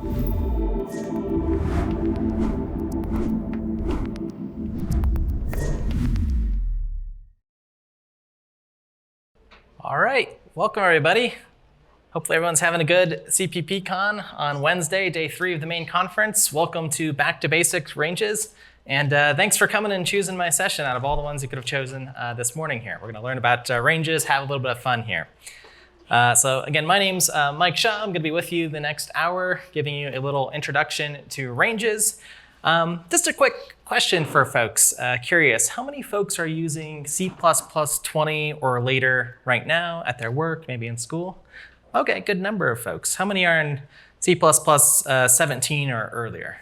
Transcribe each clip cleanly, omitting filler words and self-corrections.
All right, welcome everybody. Hopefully everyone's having a good CppCon on Wednesday, day 3 of the main conference. Welcome to Back to Basics Ranges. And thanks for coming and choosing my session out of all the ones you could have chosen this morning here. We're gonna learn about ranges, have a little bit of fun here. So again, my name's Shah. I'm gonna be with you the next hour, giving you a little introduction to ranges. Just a quick question for folks. Curious, how many folks are using C++ 20 or later right now at their work, maybe in school? Okay, good number of folks. How many are in C++ 17 or earlier?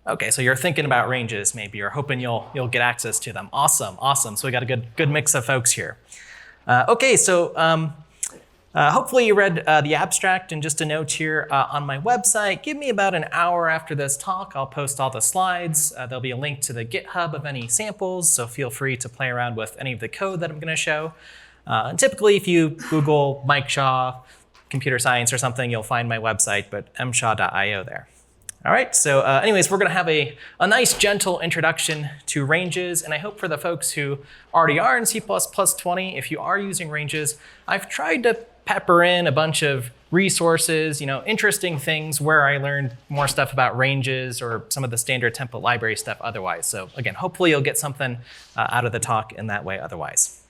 Okay, so you're thinking about ranges maybe, or hoping you'll get access to them. Awesome, awesome. So we got a good mix of folks here. Okay, so hopefully you read the abstract, and just a note here on my website, give me about an hour after this talk. I'll post all the slides. There'll be a link to the GitHub of any samples, so feel free to play around with any of the code that I'm gonna show. And typically if you Google Mike Shah, computer science or something, you'll find my website, but mshaw.io there. All right, so anyways, we're gonna have a nice gentle introduction to ranges, and I hope for the folks who already are in C++ 20, if you are using ranges, I've tried to pepper in a bunch of resources, interesting things where I learned more stuff about ranges or some of the standard template library stuff otherwise. So again, hopefully you'll get something out of the talk in that way otherwise.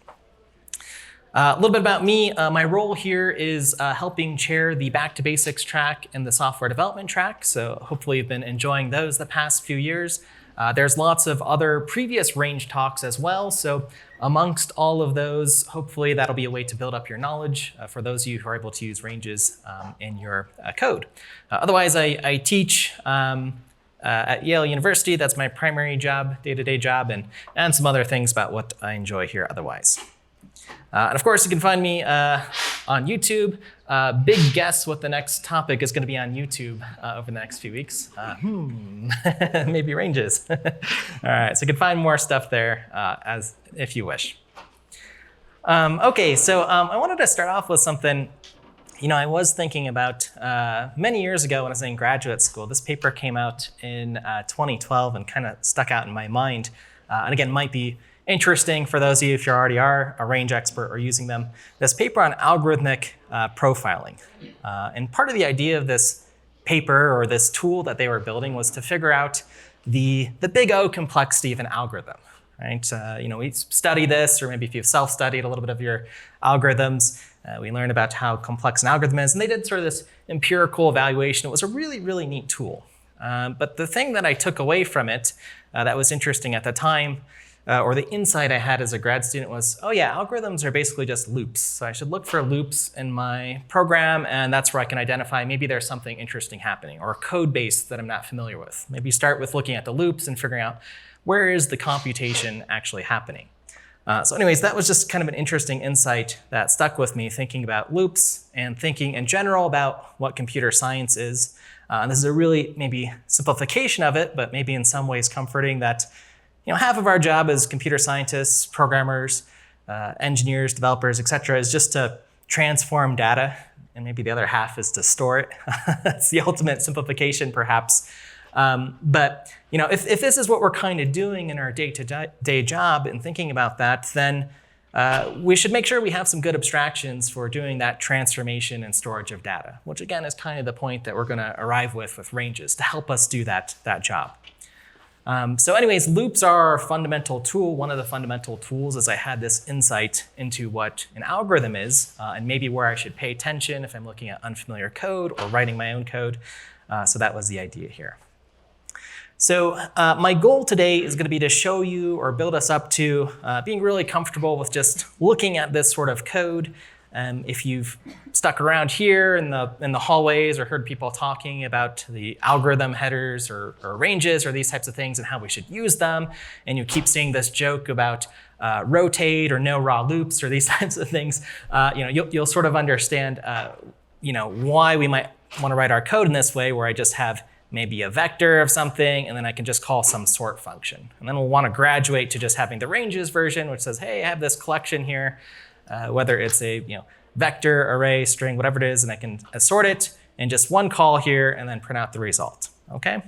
A little bit about me. My role here is helping chair the Back to Basics track and the software development track. So hopefully you've been enjoying those the past few years. There's lots of other previous range talks as well. So amongst all of those, hopefully that'll be a way to build up your knowledge for those of you who are able to use ranges in your code. Otherwise, I teach at Yale University. That's my primary job, day-to-day job, and some other things about what I enjoy here otherwise. And of course, you can find me on YouTube. Big guess what the next topic is going to be on YouTube over the next few weeks. Maybe ranges. All right, so you can find more stuff there as if you wish. Okay, so I wanted to start off with something. I was thinking about many years ago when I was in graduate school. This paper came out in 2012 and kind of stuck out in my mind. And again, might be interesting for those of you if you already are a range expert or using them. This paper on algorithmic profiling. And part of the idea of this paper or this tool that they were building was to figure out the big O complexity of an algorithm. Right? We study this, or maybe if you've self-studied a little bit of your algorithms, we learn about how complex an algorithm is. And they did sort of this empirical evaluation. It was a really, really neat tool. But the thing that I took away from it that was interesting at the time, or the insight I had as a grad student was, oh yeah, algorithms are basically just loops. So I should look for loops in my program, and that's where I can identify maybe there's something interesting happening, or a code base that I'm not familiar with. Maybe start with looking at the loops and figuring out where is the computation actually happening. So anyways, that was just kind of an interesting insight that stuck with me, thinking about loops and thinking in general about what computer science is. And this is a really maybe simplification of it, but maybe in some ways comforting that half of our job as computer scientists, programmers, engineers, developers, et cetera, is just to transform data, and maybe the other half is to store it. That's the ultimate simplification, perhaps. But if this is what we're kind of doing in our day-to-day job and thinking about that, then we should make sure we have some good abstractions for doing that transformation and storage of data, which again is kind of the point that we're going to arrive with ranges to help us do that job. So anyways, loops are our fundamental tool. One of the fundamental tools is I had this insight into what an algorithm is and maybe where I should pay attention if I'm looking at unfamiliar code or writing my own code. So that was the idea here. So my goal today is going to be to show you or build us up to being really comfortable with just looking at this sort of code. If you've stuck around here in the hallways or heard people talking about the algorithm headers or ranges or these types of things and how we should use them, and you keep seeing this joke about rotate or no raw loops or these types of things, you'll sort of understand why we might want to write our code in this way, where I just have maybe a vector of something, and then I can just call some sort function. And then we'll want to graduate to just having the ranges version, which says, hey, I have this collection here, whether it's a vector, array, string, whatever it is, and I can sort it. in just one call here and then print out the result, okay?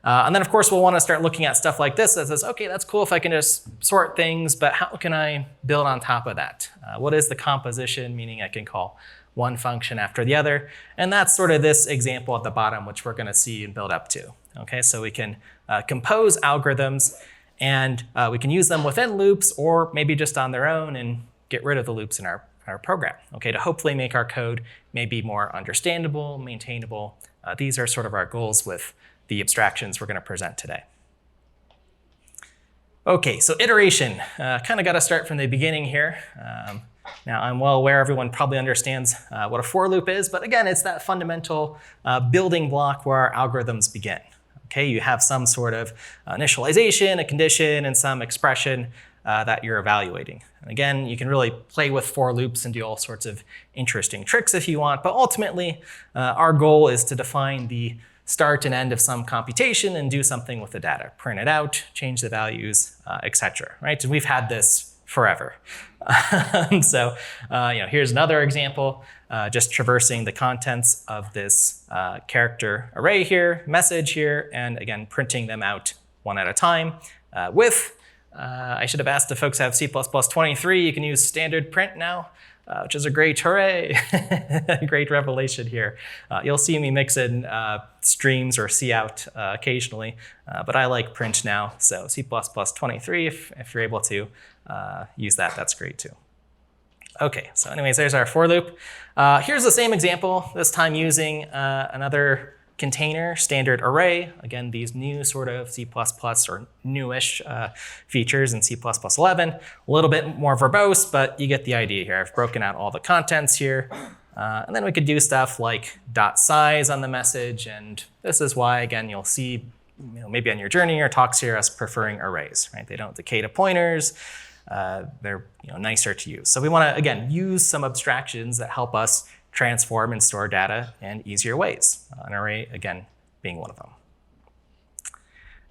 And then of course we'll want to start looking at stuff like this that says, okay, that's cool if I can just sort things, but how can I build on top of that? What is the composition, meaning I can call one function after the other? And that's sort of this example at the bottom, which we're going to see and build up to. Okay, so we can compose algorithms and we can use them within loops or maybe just on their own and get rid of the loops in our program, okay, to hopefully make our code maybe more understandable, maintainable. These are sort of our goals with the abstractions we're going to present today. Okay, so iteration. Kind of got to start from the beginning here. Now, I'm well aware everyone probably understands what a for loop is, but again, it's that fundamental building block where our algorithms begin. Okay, you have some sort of initialization, a condition, and some expression that you're evaluating. And again, you can really play with for loops and do all sorts of interesting tricks if you want, but ultimately, our goal is to define the start and end of some computation and do something with the data, print it out, change the values, etc. Right? And we've had this forever. So here's another example, just traversing the contents of this character array here, message here, and again, printing them out one at a time with, I should have asked if folks have C++23, you can use standard print now, which is a great hooray, great revelation here. You'll see me mix in streams or cout occasionally, but I like print now. So C++23, if you're able to use that, that's great too. Okay, so anyways, there's our for loop. Here's the same example, this time using another container, standard array. Again, these new sort of C++ or newish features in C++11. A little bit more verbose, but you get the idea here. I've broken out all the contents here. And then we could do stuff like .size on the message. And this is why, again, you'll see maybe on your journey or talks here us preferring arrays, right? They don't decay to pointers. They're nicer to use. So we want to, again, use some abstractions that help us transform and store data in easier ways. An array, again, being one of them.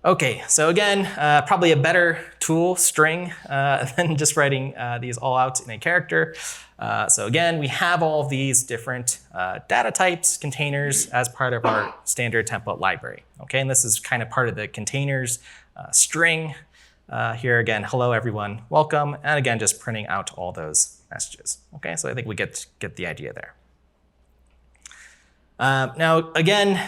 Okay, so again, probably a better tool, string, than just writing these all out in a character. So again, we have all of these different data types, containers, as part of our standard template library. Okay, and this is kind of part of the containers string. Here again, hello everyone, welcome, and again, just printing out all those messages. Okay, so I think we get the idea there. Now, again,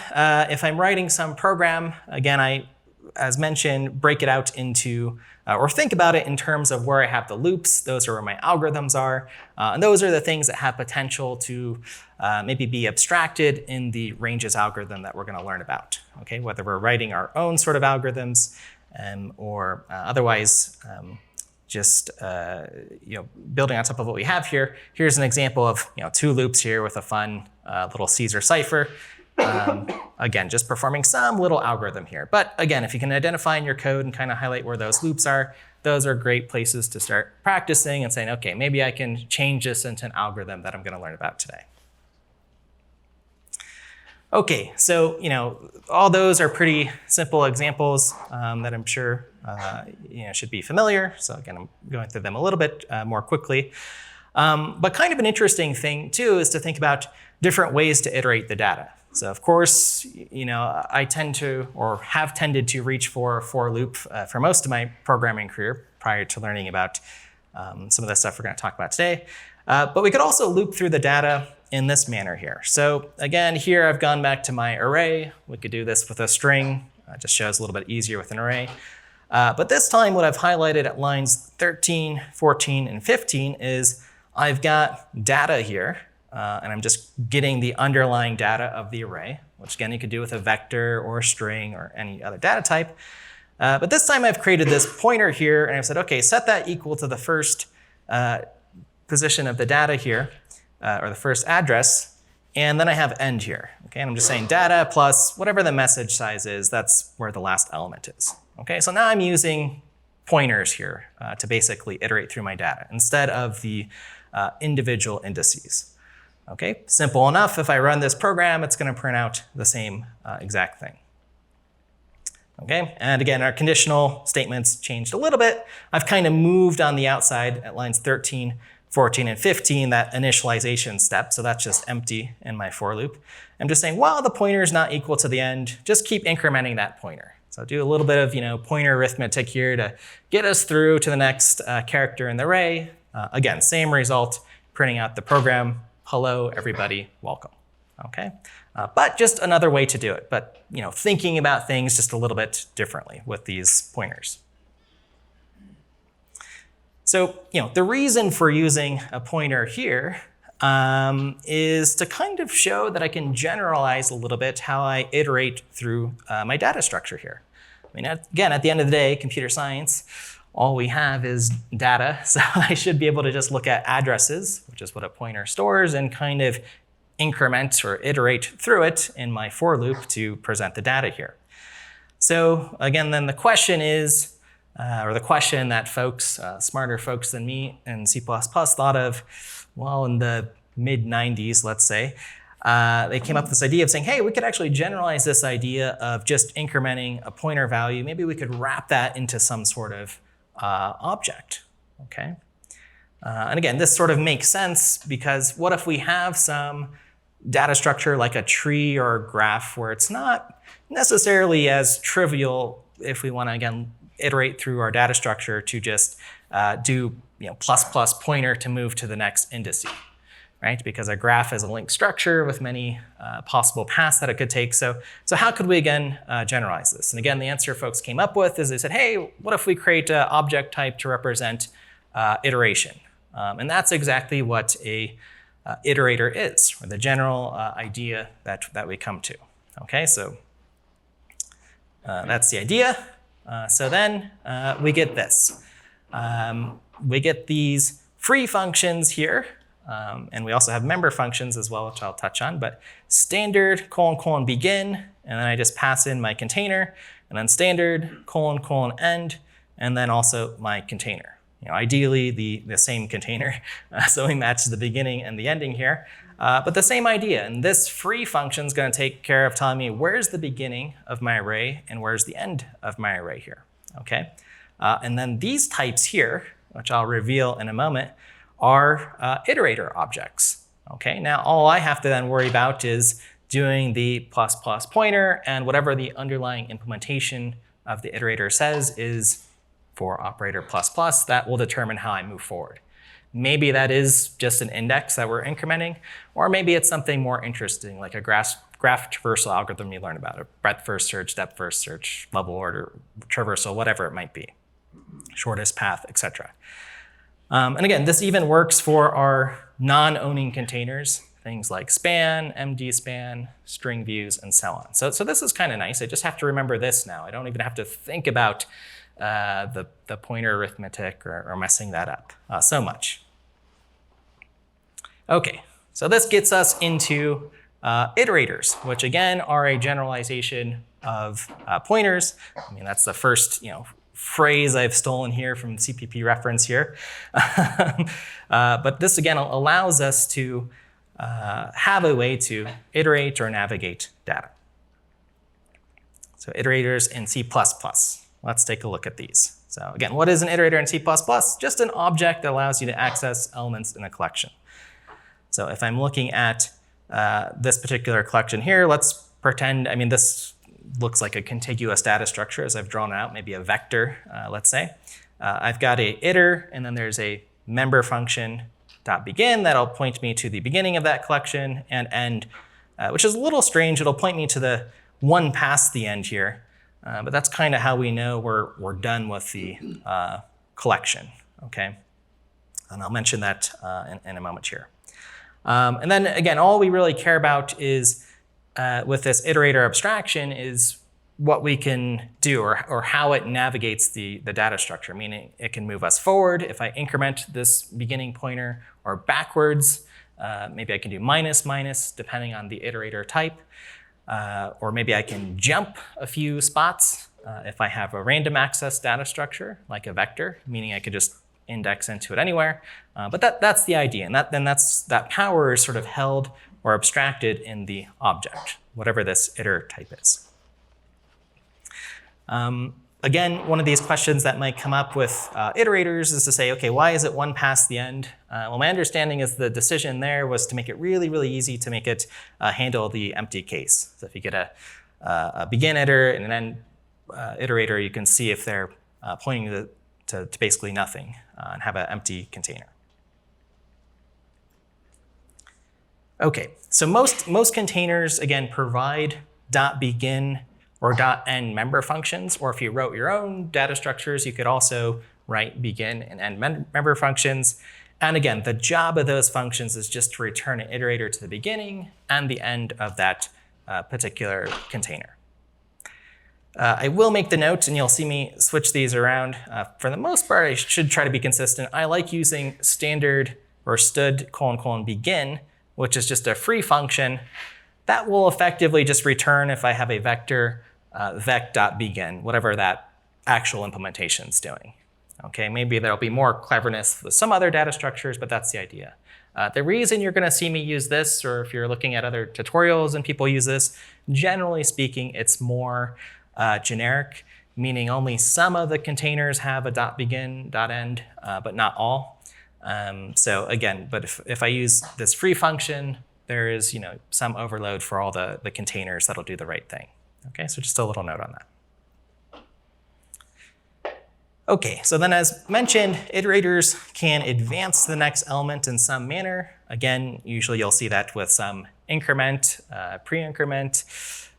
if I'm writing some program, again, I, as mentioned, break it out into, or think about it in terms of where I have the loops. Those are where my algorithms are. And those are the things that have potential to maybe be abstracted in the ranges algorithm that we're going to learn about. Okay, whether we're writing our own sort of algorithms or otherwise just building on top of what we have here. Here's an example of two loops here with a fun little Caesar cipher. Again, just performing some little algorithm here. But again, if you can identify in your code and kind of highlight where those loops are, those are great places to start practicing and saying, okay, maybe I can change this into an algorithm that I'm going to learn about today. Okay, so all those are pretty simple examples that I'm sure should be familiar. So again, I'm going through them a little bit more quickly. But kind of an interesting thing too is to think about different ways to iterate the data. So of course, I tend to, or have tended to, reach for a for loop for most of my programming career prior to learning about some of the stuff we're going to talk about today. But we could also loop through the data in this manner here. So again, here I've gone back to my array. We could do this with a string. It just shows a little bit easier with an array. But this time, what I've highlighted at lines 13, 14, and 15 is I've got data here, and I'm just getting the underlying data of the array, which again, you could do with a vector or a string or any other data type. But this time I've created this pointer here, and I've said, okay, set that equal to the first position of the data here, or the first address, and then I have end here. Okay, and I'm just saying data plus whatever the message size is, that's where the last element is. Okay, so now I'm using pointers here to basically iterate through my data instead of the individual indices. Okay, simple enough. If I run this program, it's going to print out the same exact thing. Okay, and again, our conditional statements changed a little bit. I've kind of moved on the outside at lines 13, 14 and 15, that initialization step, so that's just empty in my for loop. I'm just saying, well, the pointer is not equal to the end, just keep incrementing that pointer. So do a little bit of pointer arithmetic here to get us through to the next character in the array. Again, same result, printing out the program, hello, everybody, welcome. Okay, but just another way to do it, but thinking about things just a little bit differently with these pointers. So the reason for using a pointer here is to kind of show that I can generalize a little bit how I iterate through my data structure here. I mean, again, at the end of the day, computer science, all we have is data, so I should be able to just look at addresses, which is what a pointer stores, and kind of increment or iterate through it in my for loop to present the data here. So again, then the question is, or the question that folks, smarter folks than me in C++ thought of, well, in the mid-90s, let's say, they came up with this idea of saying, hey, we could actually generalize this idea of just incrementing a pointer value. Maybe we could wrap that into some sort of object, okay? And again, this sort of makes sense because what if we have some data structure like a tree or a graph where it's not necessarily as trivial if we want to, again, iterate through our data structure to just do plus pointer to move to the next indice, right? Because a graph is a linked structure with many possible paths that it could take. So how could we, again, generalize this? And again, the answer folks came up with is they said, hey, what if we create an object type to represent iteration? And that's exactly what a iterator is, or the general idea that we come to. Okay, so that's the idea. So then we get this. We get these free functions here, and we also have member functions as well, which I'll touch on, but standard : begin, and then I just pass in my container, and then standard : end, and then also my container. Ideally the same container, so we match the beginning and the ending here, but the same idea. And this free function is going to take care of telling me where's the beginning of my array and where's the end of my array here, okay? And then these types here, which I'll reveal in a moment, are iterator objects, okay? Now all I have to then worry about is doing the ++ pointer, and whatever the underlying implementation of the iterator says is for operator ++, that will determine how I move forward. Maybe that is just an index that we're incrementing, or maybe it's something more interesting, like a graph traversal algorithm you learn about, a breadth first search, depth first search, level order traversal, whatever it might be, shortest path, etc. And again, this even works for our non-owning containers, things like span, MD span, string views, and so on. So this is kind of nice. I just have to remember this now. I don't even have to think about the pointer arithmetic or messing that up so much. Okay, so this gets us into iterators, which again are a generalization of pointers. I mean, that's the first phrase I've stolen here from CPP reference here. But this again allows us to have a way to iterate or navigate data. So iterators in C++. Let's take a look at these. So again, what is an iterator in C++? Just an object that allows you to access elements in a collection. So if I'm looking at this particular collection here, let's pretend, I mean, this looks like a contiguous data structure as I've drawn it out, maybe a vector, let's say. I've got a iter, and then there's a member function .begin that'll point me to the beginning of that collection, and end, which is a little strange. It'll point me to the one past the end here. But that's kind of how we know we're done with the collection, okay? And I'll mention that in a moment here. And then again, all we really care about is, with this iterator abstraction, is what we can do or how it navigates the data structure, meaning it can move us forward if I increment this beginning pointer, or backwards. Maybe I can do minus, depending on the iterator type. Or maybe I can jump a few spots if I have a random access data structure, like a vector, meaning I could just index into it anywhere. But that's the idea, and that power is sort of held or abstracted in the object, whatever this iter type is. again, one of these questions that might come up with iterators is to say, okay, why is it one past the end? Well, my understanding is the decision there was to make it really, really easy to make it handle the empty case. So if you get a begin iter and an end iterator, you can see if they're pointing to basically nothing and have an empty container. Okay, so most containers, again, provide .begin or .end member functions, or if you wrote your own data structures, you could also write begin and end member functions. And again, the job of those functions is just to return an iterator to the beginning and the end of that particular container. I will make the note, and you'll see me switch these around. For the most part, I should try to be consistent. I like using standard or stud : begin, which is just a free function that will effectively just return if I have a vector vec.begin, whatever that actual implementation is doing. Okay, maybe there'll be more cleverness with some other data structures, but that's the idea. The reason you're going to see me use this, or if you're looking at other tutorials and people use this, generally speaking, it's more generic, meaning only some of the containers have a .begin, .end, but not all. So again, but if I use this free function, there is some overload for all the containers that'll do the right thing. Okay, so just a little note on that. Okay, so then as mentioned, iterators can advance the next element in some manner. Again, usually you'll see that with some increment, pre-increment,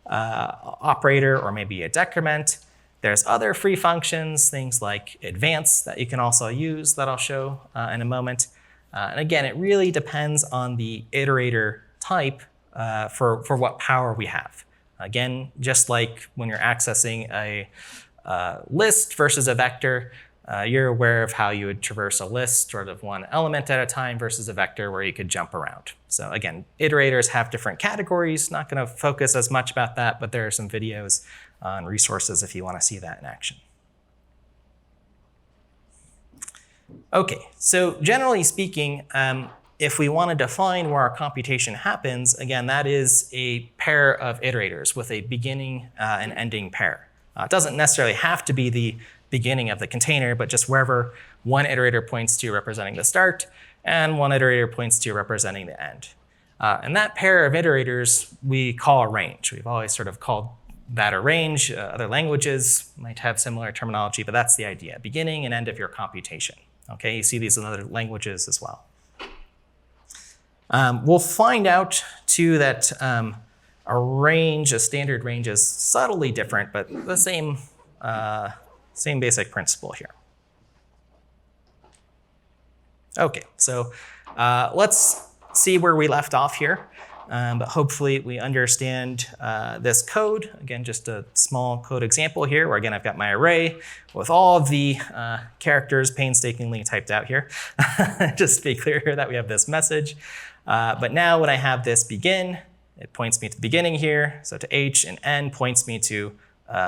operator, or maybe a decrement. There's other free functions, things like advance, that you can also use that I'll show in a moment. And again, it really depends on the iterator type for what power we have. Again, just like when you're accessing a list versus a vector, you're aware of how you would traverse a list sort of one element at a time versus a vector where you could jump around. So again, iterators have different categories. Not going to focus as much about that, but there are some videos and resources if you want to see that in action. Okay, so generally speaking, if we want to define where our computation happens, again, that is a pair of iterators with a beginning and ending pair. It doesn't necessarily have to be the beginning of the container, but just wherever one iterator points to representing the start and one iterator points to representing the end. And that pair of iterators we call a range. We've always sort of called that a range. Other languages might have similar terminology, but that's the idea, beginning and end of your computation. Okay, you see these in other languages as well. We'll find out too that a range, a standard range, is subtly different, but the same basic principle here. Okay, so let's see where we left off here. But hopefully we understand this code. Again, just a small code example here where, again, I've got my array with all of the characters painstakingly typed out here. Just to be clear here that we have this message. But now when I have this begin, it points me to the beginning here. So to H, and N points me to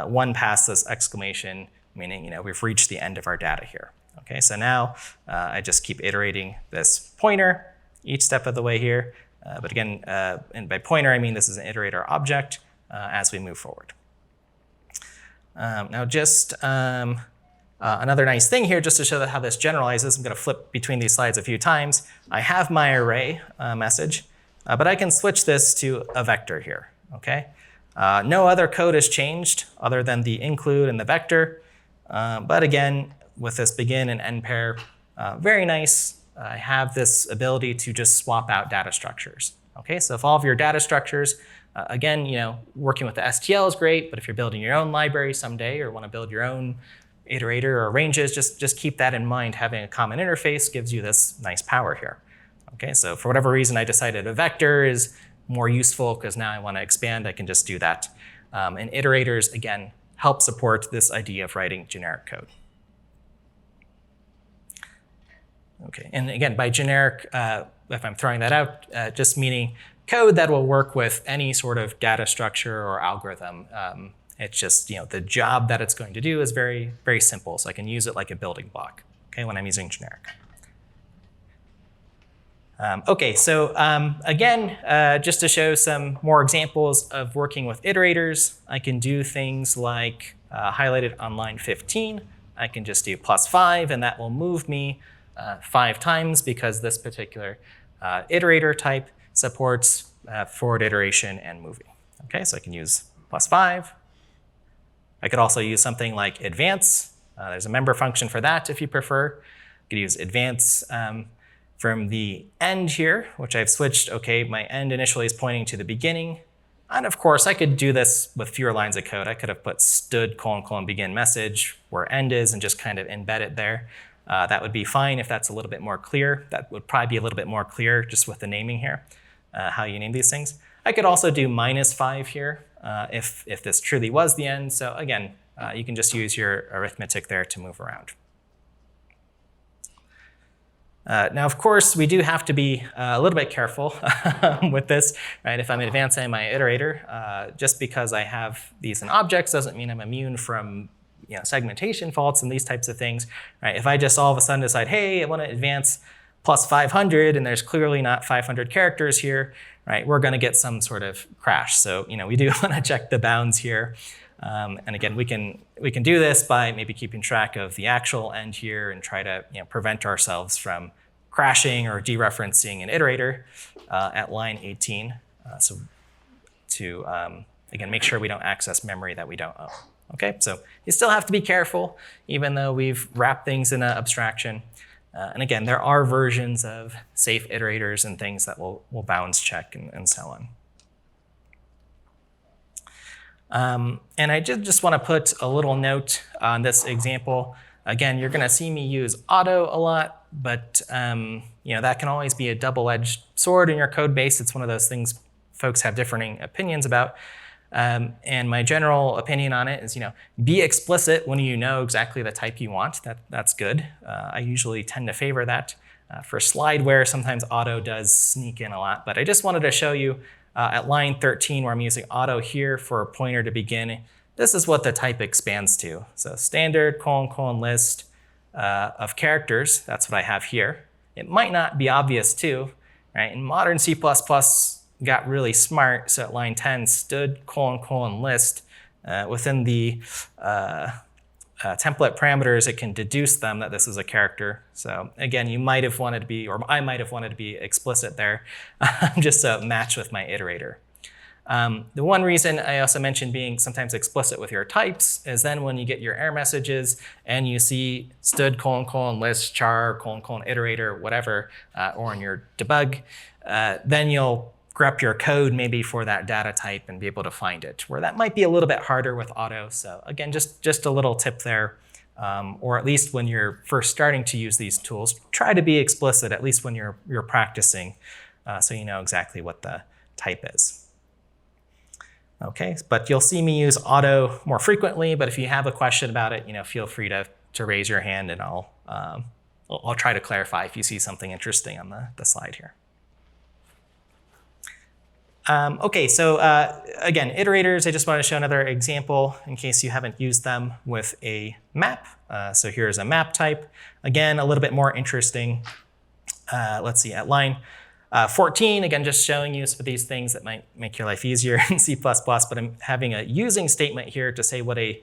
one past this exclamation, meaning we've reached the end of our data here. Okay, so now I just keep iterating this pointer each step of the way here. But again, and by pointer, I mean this is an iterator object as we move forward. Now just another nice thing here, just to show how this generalizes, I'm going to flip between these slides a few times. I have my array message, but I can switch this to a vector here. Okay, no other code has changed other than the include and the vector. But again, with this begin and end pair, very nice. I have this ability to just swap out data structures. Okay, so if all of your data structures, again, working with the STL is great, but if you're building your own library someday or want to build your own iterator or ranges, just keep that in mind. Having a common interface gives you this nice power here. Okay, so for whatever reason, I decided a vector is more useful because now I want to expand, I can just do that. And iterators, again, help support this idea of writing generic code. Okay, and again, by generic, if I'm throwing that out, just meaning code that will work with any sort of data structure or algorithm. It's just, the job that it's going to do is very, very simple. So I can use it like a building block, okay, when I'm using generic. Okay, so again, just to show some more examples of working with iterators, I can do things like highlighted on line 15. I can just do +5, and that will move me 5 times because this particular iterator type supports forward iteration and moving. Okay, so I can use +5. I could also use something like advance. There's a member function for that if you prefer. You could use advance from the end here, which I've switched. Okay, my end initially is pointing to the beginning. And of course, I could do this with fewer lines of code. I could have put stud : begin message where end is and just kind of embed it there. That would be fine if that's a little bit more clear. That would probably be a little bit more clear just with the naming here, how you name these things. I could also do -5 here if this truly was the end. So again, you can just use your arithmetic there to move around. Now, of course, we do have to be a little bit careful with this, right? If I'm advancing my iterator, just because I have these in objects doesn't mean I'm immune from segmentation faults and these types of things, right? If I just all of a sudden decide, hey, I want to advance +500 and there's clearly not 500 characters here, right? We're going to get some sort of crash. So we do want to check the bounds here. And again, we can do this by maybe keeping track of the actual end here and try to prevent ourselves from crashing or dereferencing an iterator at line 18. So to again make sure we don't access memory that we don't own. Okay, so you still have to be careful, even though we've wrapped things in an abstraction. And again, there are versions of safe iterators and things that will bounds check and so on. And I just want to put a little note on this example. Again, you're going to see me use auto a lot, but that can always be a double-edged sword in your code base. It's one of those things folks have differing opinions about. And my general opinion on it is, be explicit when you know exactly the type you want. That's good. I usually tend to favor that. For slideware, sometimes auto does sneak in a lot, but I just wanted to show you at line 13, where I'm using auto here for a pointer to begin, this is what the type expands to. So standard : list of characters, that's what I have here. It might not be obvious too, right? In modern C++, got really smart, so at line 10, stud : list, within the template parameters, it can deduce them that this is a character. So again, you might have wanted to be, or I might have wanted to be explicit there, just to match with my iterator. The one reason I also mentioned being sometimes explicit with your types is then when you get your error messages and you see stud : list, char : iterator, whatever, or in your debug, then you'll grep your code maybe for that data type and be able to find it, where that might be a little bit harder with auto. So again, just a little tip there, or at least when you're first starting to use these tools, try to be explicit, at least when you're practicing, so you know exactly what the type is. Okay, but you'll see me use auto more frequently, but if you have a question about it, feel free to raise your hand and I'll try to clarify if you see something interesting on the slide here. Okay, so again, iterators, I just want to show another example in case you haven't used them with a map. So here's a map type. Again, a little bit more interesting. Let's see, at line 14, again, just showing you some of these things that might make your life easier in C++, but I'm having a using statement here to say what a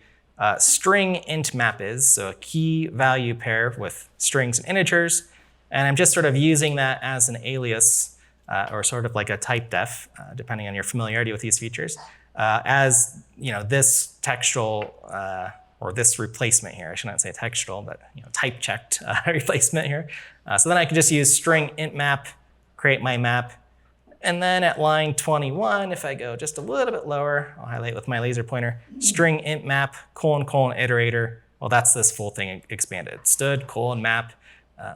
string int map is, so a key value pair with strings and integers. And I'm just sort of using that as an alias, or sort of like a type def, depending on your familiarity with these features, as this textual or this replacement here. I should not say textual, but type checked replacement here. So then I can just use string int map, create my map, and then at line 21, if I go just a little bit lower, I'll highlight with my laser pointer, string int map : iterator. Well, that's this full thing expanded. Stud : map,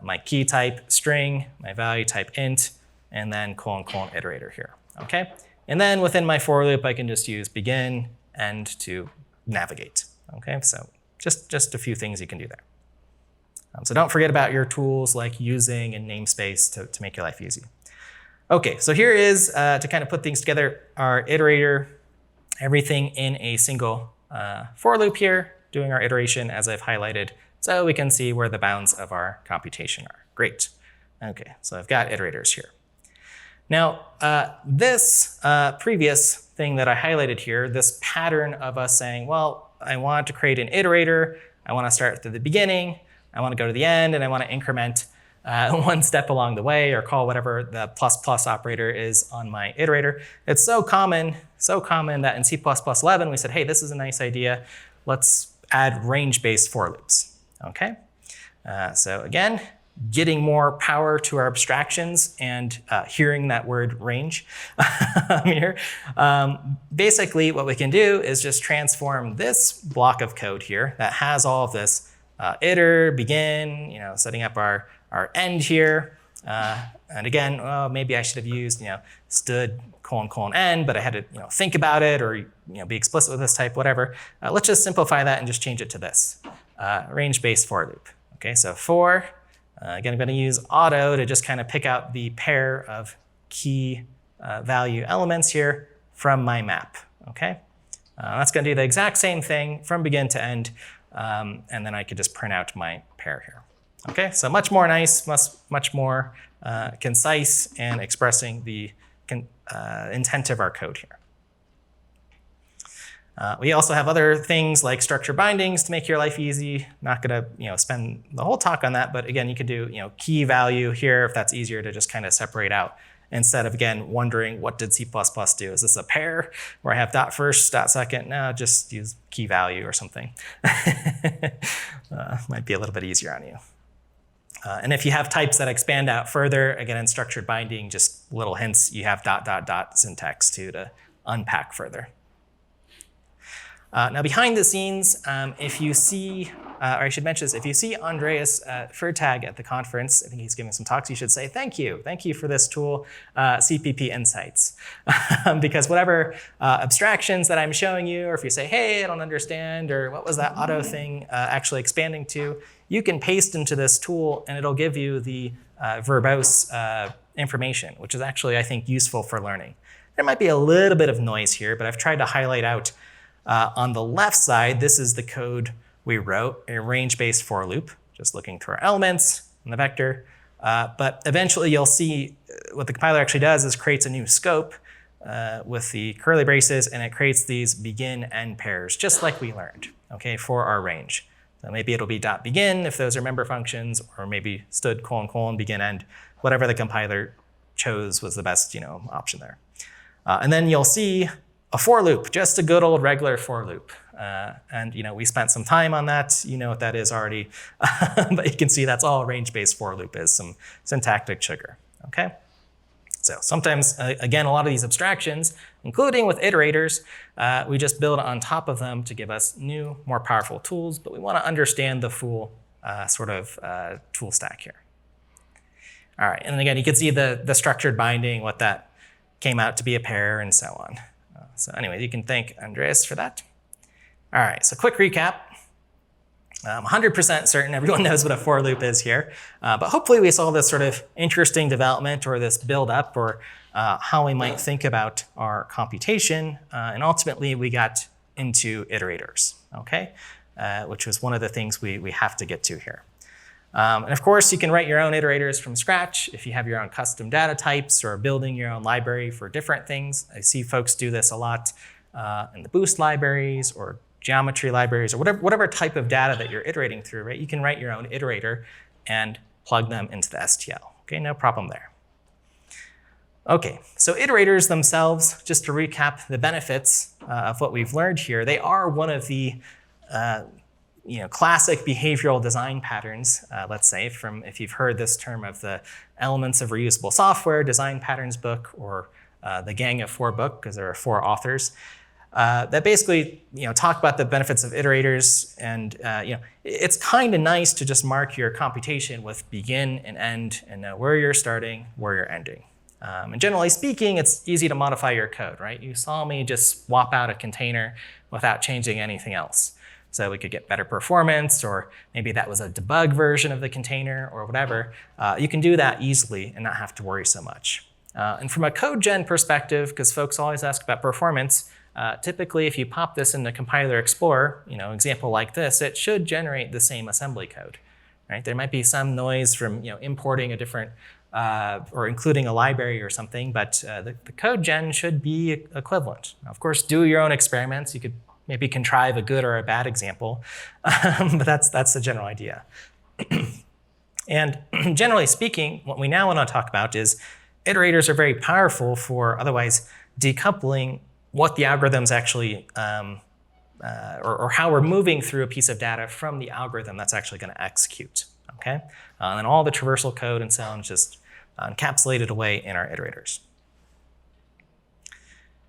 my key type string, my value type int, and then : iterator here, okay? And then within my for loop, I can just use begin, end to navigate, okay? So just a few things you can do there. So don't forget about your tools like using and namespace to make your life easy. Okay, so here is, to kind of put things together, our iterator, everything in a single for loop here, doing our iteration as I've highlighted, so we can see where the bounds of our computation are. Great. Okay, so I've got iterators here. Now, this previous thing that I highlighted here, this pattern of us saying, well, I want to create an iterator, I want to start at the beginning, I want to go to the end, and I want to increment one step along the way, or call whatever the ++ operator is on my iterator. It's so common that in C++11 we said, hey, this is a nice idea. Let's add range-based for loops. Okay. So again, getting more power to our abstractions and hearing that word range here. Basically, what we can do is just transform this block of code here that has all of this iter, begin, setting up our end here. And again, well, maybe I should have used, stood : end, but I had to, think about it or, be explicit with this type, whatever. Let's just simplify that and just change it to this range-based for loop. Okay, so for, again, I'm going to use auto to just kind of pick out the pair of key value elements here from my map. Okay, that's going to do the exact same thing from begin to end, and then I could just print out my pair here. Okay, so much more nice, much more concise and expressing the intent of our code here. We also have other things like structure bindings to make your life easy. Not going to spend the whole talk on that, but again, you could do key value here if that's easier to just kind of separate out instead of, again, wondering what did C++ do? Is this a pair where I have dot first, dot second? No, just use key value or something. Might be a little bit easier on you. And if you have types that expand out further, again, in structured binding, just little hints, you have ... syntax too to unpack further. Now, behind the scenes, if you see, or I should mention this, if you see Andreas Fertag at the conference, I think he's giving some talks, you should say, thank you for this tool, CPP Insights. Because whatever abstractions that I'm showing you, or if you say, hey, I don't understand, or what was that auto thing actually expanding to, you can paste into this tool and it'll give you the verbose information, which is actually, I think, useful for learning. There might be a little bit of noise here, but I've tried to highlight out on the left side, this is the code we wrote, a range-based for loop, just looking through our elements and the vector. But eventually you'll see what the compiler actually does is creates a new scope with the curly braces, and it creates these begin-end pairs, just like we learned, okay, for our range. So maybe it'll be .begin if those are member functions, or maybe stood : begin end, whatever the compiler chose was the best option there. And then you'll see a for loop, just a good old regular for loop. And we spent some time on that. You know what that is already. But you can see that's all range-based for loop is, some syntactic sugar. Okay. So sometimes, again, a lot of these abstractions, including with iterators, we just build on top of them to give us new, more powerful tools, but we want to understand the full tool stack here. All right, and then again, you can see the structured binding, what that came out to be a pair, and so on. So anyway, you can thank Andreas for that. All right, so quick recap. I'm 100% certain everyone knows what a for loop is here, but hopefully we saw this sort of interesting development or this build up or how we might think about our computation, and ultimately we got into iterators, okay, which was one of the things we have to get to here. And of course, you can write your own iterators from scratch if you have your own custom data types or building your own library for different things. I see folks do this a lot in the Boost libraries or geometry libraries or whatever type of data that you're iterating through, right? You can write your own iterator and plug them into the STL. Okay, no problem there. Okay, so iterators themselves, just to recap the benefits of what we've learned here, they are one of the classic behavioral design patterns, let's say, from if you've heard this term of the Elements of Reusable Software Design Patterns book, or the Gang of Four book, because there are 4 authors, that basically talk about the benefits of iterators. And it's kind of nice to just mark your computation with begin and end and know where you're starting, where you're ending. And generally speaking, it's easy to modify your code, right? You saw me just swap out a container without changing anything else. So we could get better performance, or maybe that was a debug version of the container or whatever. You can do that easily and not have to worry so much. And from a code gen perspective, because folks always ask about performance, typically if you pop this into Compiler Explorer, example like this, it should generate the same assembly code, right? There might be some noise from importing a different or including a library or something, but the code gen should be equivalent. Now, of course, do your own experiments. You could maybe contrive a good or a bad example, but that's the general idea. And generally speaking, what we now want to talk about is iterators are very powerful for otherwise decoupling what the algorithms actually, or how we're moving through a piece of data from the algorithm that's actually going to execute. Okay, and then all the traversal code and so on is just encapsulated away in our iterators.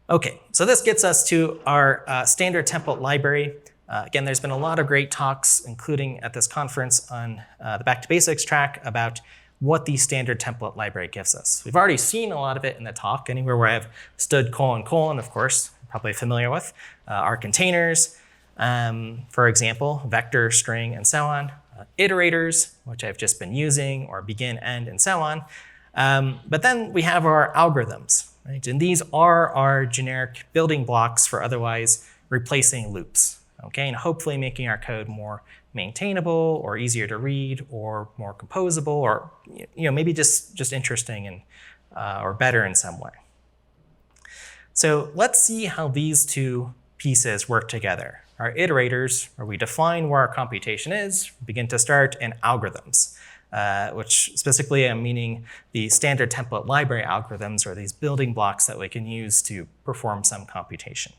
Okay, so this gets us to our standard template library. Again, there's been a lot of great talks, including at this conference on the Back to Basics track, about what the standard template library gives us. We've already seen a lot of it in the talk. Anywhere where I have stood : of course, probably familiar with, our containers, for example, vector, string, and so on. Iterators, which I've just been using, or begin, end, and so on. But then we have our algorithms, right? And these are our generic building blocks for otherwise replacing loops, okay? And hopefully making our code more maintainable or easier to read or more composable or maybe just interesting and or better in some way. So let's see how these two pieces work together. Our iterators, where we define where our computation is, begin to start, and algorithms, which specifically I'm meaning the standard template library algorithms, or these building blocks that we can use to perform some computation.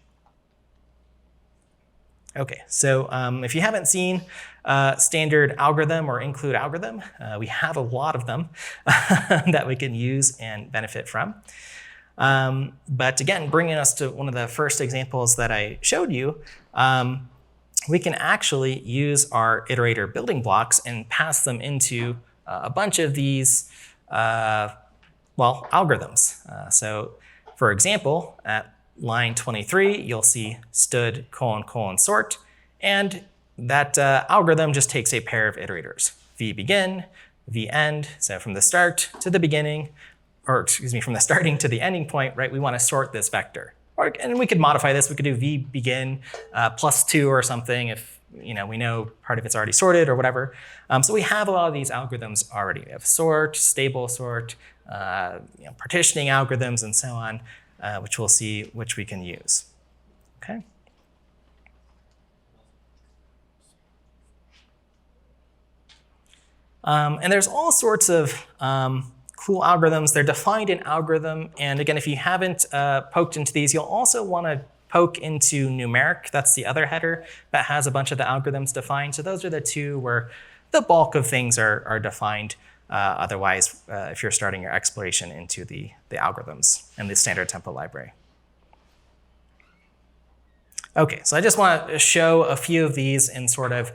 Okay, so if you haven't seen standard algorithm or include algorithm, we have a lot of them that we can use and benefit from. But again, bringing us to one of the first examples that I showed you, we can actually use our iterator building blocks and pass them into a bunch of these, algorithms. So for example, at line 23, you'll see stood : sort, and that algorithm just takes a pair of iterators, v begin, v end, so from the start to the beginning, or excuse me, from the starting to the ending point, right? We want to sort this vector. And we could modify this. We could do v begin +2 or something if we know part of it's already sorted or whatever. So we have a lot of these algorithms already. We have sort, stable sort, partitioning algorithms, and so on, which we'll see which we can use. Okay. And there's all sorts of cool algorithms. They're defined in algorithm. And again, if you haven't poked into these, you'll also want to poke into numeric. That's the other header that has a bunch of the algorithms defined. So those are the two where the bulk of things are defined. Otherwise, if you're starting your exploration into the algorithms and the standard template library. Okay, so I just want to show a few of these in sort of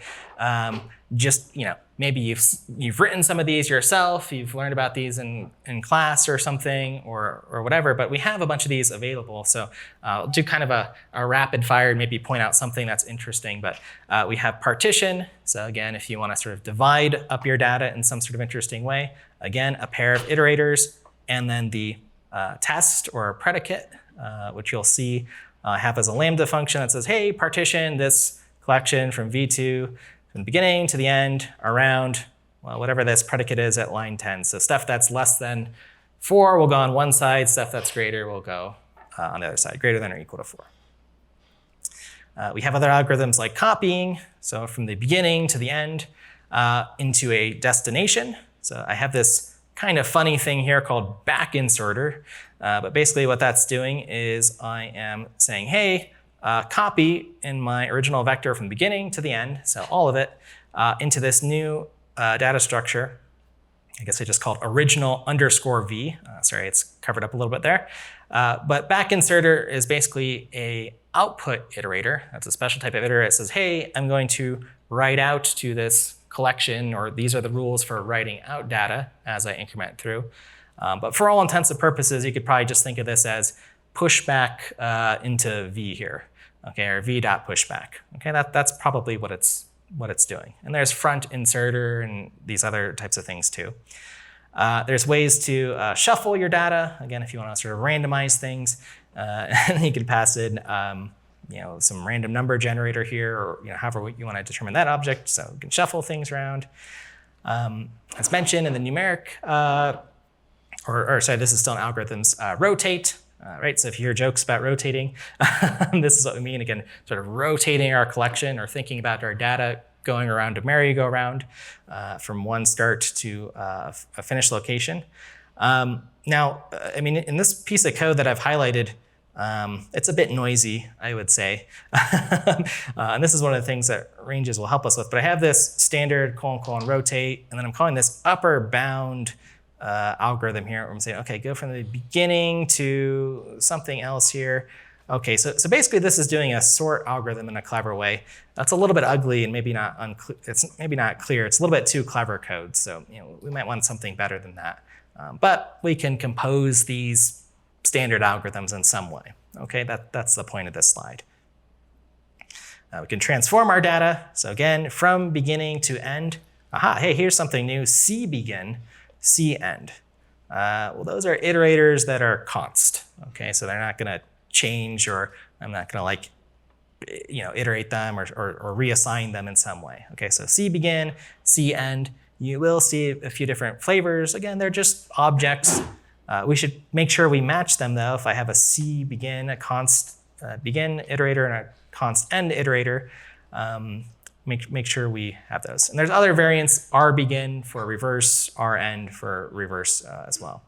maybe you've written some of these yourself, you've learned about these in class or something or whatever, but we have a bunch of these available. So I'll do kind of a rapid fire and maybe point out something that's interesting. But we have partition. So again, if you want to sort of divide up your data in some sort of interesting way, again, a pair of iterators, and then the test or predicate, which you'll see have as a lambda function that says, hey, partition this collection from v2 from the beginning to the end around, well, whatever this predicate is at line 10. So stuff that's less than 4 will go on one side. Stuff that's greater will go on the other side, greater than or equal to 4. We have other algorithms like copying. So from the beginning to the end into a destination. So I have this kind of funny thing here called back inserter. But basically what that's doing is I am saying, hey, copy in my original vector from the beginning to the end, so all of it, into this new data structure. I guess I just called original _ v. Sorry, it's covered up a little bit there. But back inserter is basically a output iterator. That's a special type of iterator. It says, hey, I'm going to write out to this collection, or these are the rules for writing out data as I increment through. But for all intents and purposes, you could probably just think of this as pushback into v here. Okay, or v.pushback. Okay, that's probably what it's doing. And there's front inserter and these other types of things too. There's ways to shuffle your data. Again, if you want to sort of randomize things, you can pass in some random number generator here, or however you want to determine that object. So you can shuffle things around. As mentioned in the numeric, or sorry, this is still in algorithms, rotate, right? So if you hear jokes about rotating, this is what we mean. Again, sort of rotating our collection or thinking about our data going around a merry-go-round from one start to a finished location. Now, I mean, in this piece of code that I've highlighted, it's a bit noisy, I would say. And this is one of the things that ranges will help us with. But I have this standard : rotate, and then I'm calling this upper bound algorithm here, where I'm saying, okay, go from the beginning to something else here. Okay, so basically this is doing a sort algorithm in a clever way. That's a little bit ugly and maybe not it's maybe not clear. It's a little bit too clever code, so we might want something better than that. But we can compose these standard algorithms in some way. Okay, that's the point of this slide. We can transform our data. So again, from beginning to end. Aha, hey, here's something new: C begin, C end. Well, those are iterators that are const. Okay, so they're not going to change, or I'm not going to like iterate them or reassign them in some way. Okay, so C begin, C end. You will see a few different flavors. Again, they're just objects. We should make sure we match them though. If I have a C begin, a const begin iterator, and a const end iterator, make sure we have those. And there's other variants: R begin for reverse, R end for reverse as well.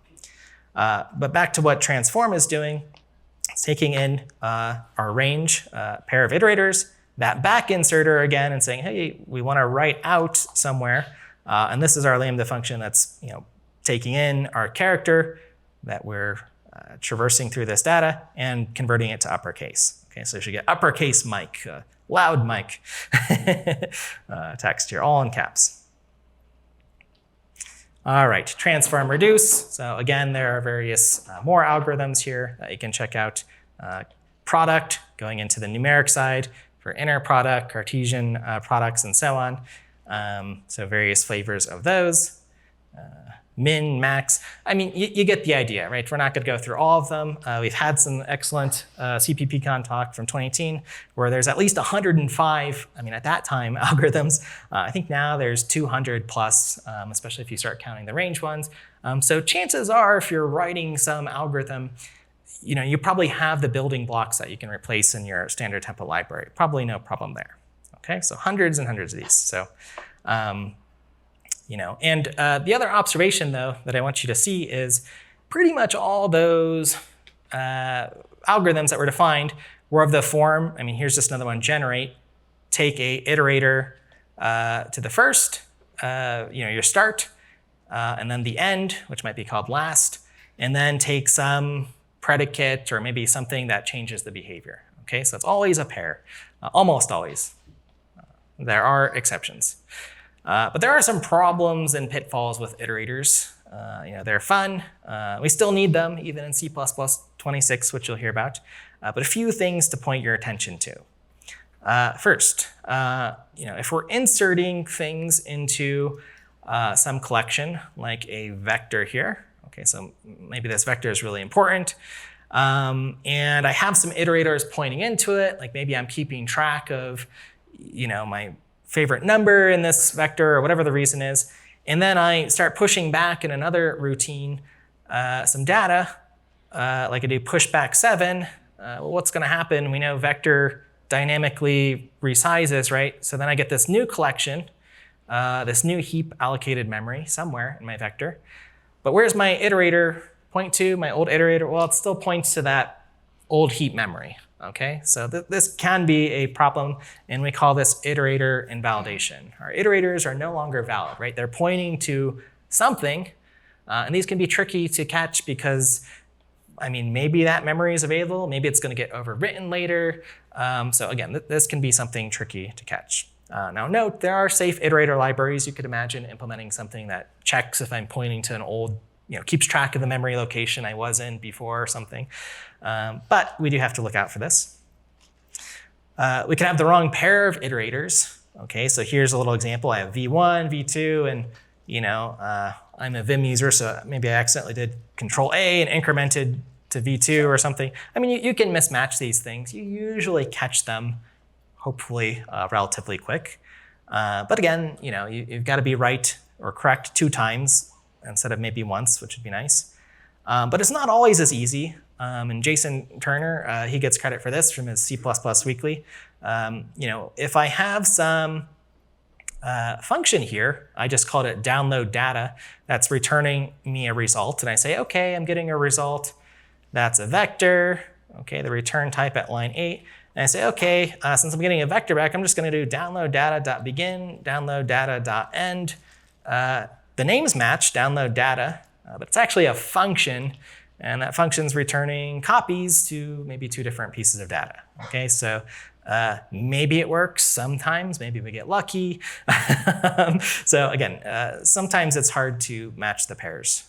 But back to what transform is doing. It's taking in our range pair of iterators, that back inserter again, and saying, hey, we want to write out somewhere. And this is our lambda function that's taking in our character that we're traversing through this data and converting it to uppercase. Okay, so you should get uppercase Mike, loud Mike text here, all in caps. All right, transform reduce. So again, there are various more algorithms here that you can check out. Product, going into the numeric side for inner product, Cartesian products, and so on. So various flavors of those. Min, max. I mean, you get the idea, right? We're not going to go through all of them. We've had some excellent CppCon talk from 2018 where there's at least 105, I mean, at that time, algorithms. I think now there's 200 plus, especially if you start counting the range ones. So chances are, if you're writing some algorithm, you probably have the building blocks that you can replace in your standard template library. Probably no problem there. Okay, so hundreds and hundreds of these. So. And the other observation, though, that I want you to see is pretty much all those algorithms that were defined were of the form. I mean, here's just another one: generate, take a iterator to the first, your start, and then the end, which might be called last, and then take some predicate or maybe something that changes the behavior. Okay, so it's always a pair, almost always. There are exceptions. But there are some problems and pitfalls with iterators. They're fun. We still need them, even in C++ 26, which you'll hear about. But a few things to point your attention to. First, if we're inserting things into some collection, like a vector here. Okay, so maybe this vector is really important. And I have some iterators pointing into it. Like maybe I'm keeping track of, my favorite number in this vector, or whatever the reason is. And then I start pushing back in another routine some data, like I do pushback 7. Well, what's going to happen? We know vector dynamically resizes, right? So then I get this new collection, this new heap allocated memory somewhere in my vector. But where's my iterator point to, my old iterator? Well, it still points to that old heap memory. Okay, so this can be a problem, and we call this iterator invalidation. Our iterators are no longer valid, right? They're pointing to something, and these can be tricky to catch because, I mean, maybe that memory is available, maybe it's going to get overwritten later. So again, this can be something tricky to catch. Now note, there are safe iterator libraries. You could imagine implementing something that checks if I'm pointing to an old, keeps track of the memory location I was in before or something. But we do have to look out for this. We can have the wrong pair of iterators. Okay, so here's a little example. I have V1, V2, and I'm a Vim user, so maybe I accidentally did Control A and incremented to V2 or something. I mean, you can mismatch these things. You usually catch them, hopefully, relatively quick. But again, you've got to be right or correct 2 times instead of maybe once, which would be nice. But it's not always as easy. And Jason Turner, he gets credit for this from his C++ Weekly. If I have some function here, I just called it download data, that's returning me a result. And I say, OK, I'm getting a result. That's a vector. OK, the return type at line 8. And I say, OK, since I'm getting a vector back, I'm just going to do download data.begin, download data.end. The names match, download data, but it's actually a function. And that function's returning copies to maybe 2 different pieces of data. OK, so maybe it works sometimes. Maybe we get lucky. So again, sometimes it's hard to match the pairs.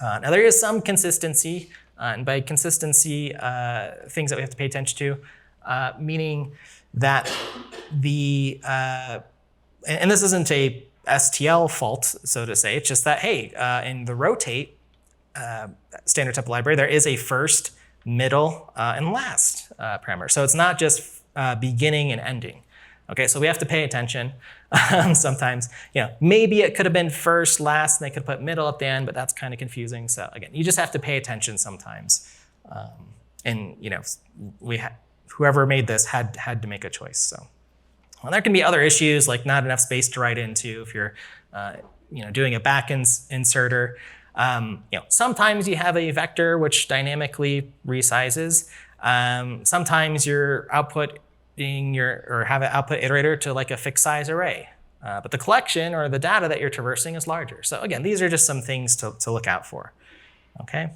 Now there is some consistency. And by consistency, things that we have to pay attention to, meaning that and this isn't a STL fault, so to say. It's just that, hey, in the rotate standard template library, there is a first, middle, and last parameter. So it's not just beginning and ending. Okay, so we have to pay attention. Sometimes, maybe it could have been first, last, and they could put middle at the end, but that's kind of confusing. So again, you just have to pay attention sometimes. Whoever made this had to make a choice. So, well, there can be other issues like not enough space to write into if you're, doing a back inserter. Sometimes you have a vector which dynamically resizes. Sometimes you're outputting or have an output iterator to like a fixed size array. But the collection or the data that you're traversing is larger. So again, these are just some things to look out for. Okay.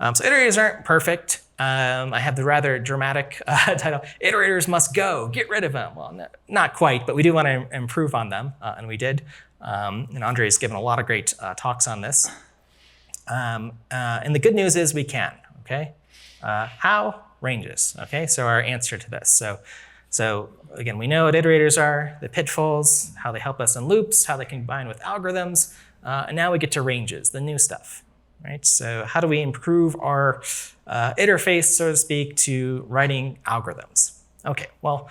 So iterators aren't perfect. I have the rather dramatic title, Iterators Must Go, Get Rid of Them. Well, not quite, but we do want to improve on them, and we did. And Andre's given a lot of great talks on this. And the good news is we can, okay? How? Ranges, okay? So our answer to this. So again, we know what iterators are, the pitfalls, how they help us in loops, how they combine with algorithms, and now we get to ranges, the new stuff, right? So how do we improve our interface, so to speak, to writing algorithms? Okay, well,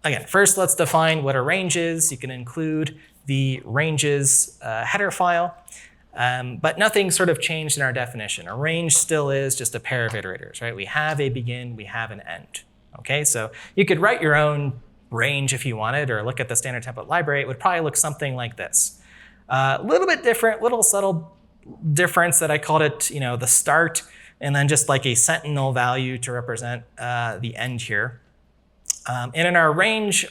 again, first let's define what a range is. You can include the ranges header file, but nothing sort of changed in our definition. A range still is just a pair of iterators, right? We have a begin, we have an end. Okay, so you could write your own range if you wanted, or look at the standard template library. It would probably look something like this. A little bit different, little subtle difference that I called it, the start, and then just like a sentinel value to represent the end here. And in our range,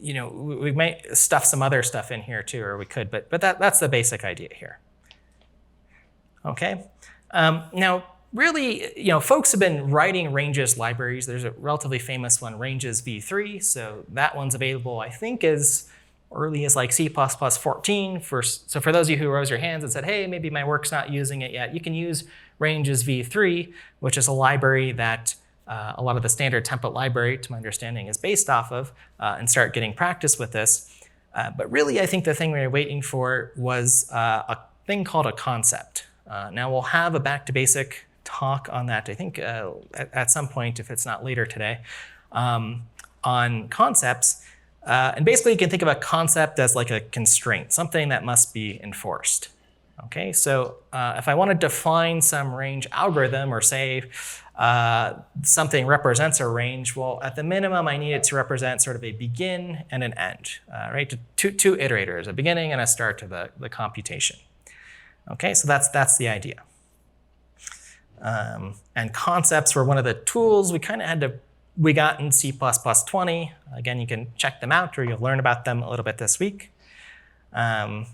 we might stuff some other stuff in here too, or we could, but that's the basic idea here. Okay, now really, folks have been writing ranges libraries. There's a relatively famous one, ranges v3. So that one's available, I think, as early as like C++ 14. So for those of you who rose your hands and said, hey, maybe my work's not using it yet, you can use ranges v3, which is a library that a lot of the standard template library, to my understanding, is based off of, and start getting practice with this. But really, I think the thing we were waiting for was a thing called a concept. Now we'll have a back to basic talk on that, I think, at some point, if it's not later today, on concepts. And basically, you can think of a concept as like a constraint, something that must be enforced. Okay, so if I want to define some range algorithm or say something represents a range, well, at the minimum, I need it to represent sort of a begin and an end, right? Two iterators, a beginning and a start to the computation. Okay, so that's the idea. And concepts were one of the tools we got in C++ 20. Again, you can check them out, or you'll learn about them a little bit this week.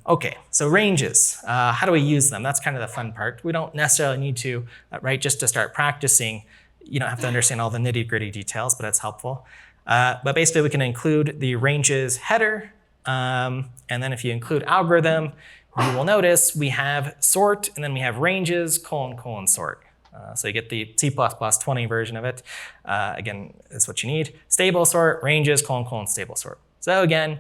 Okay, so ranges. How do we use them? That's kind of the fun part. We don't necessarily need to, right, just to start practicing. You don't have to understand all the nitty-gritty details, but it's helpful. But basically, we can include the ranges header. And then if you include algorithm, you will notice we have sort, and then we have ranges, : : sort. So you get the C++ 20 version of it. Again, that's what you need. Stable sort, ranges, : stable sort. So again,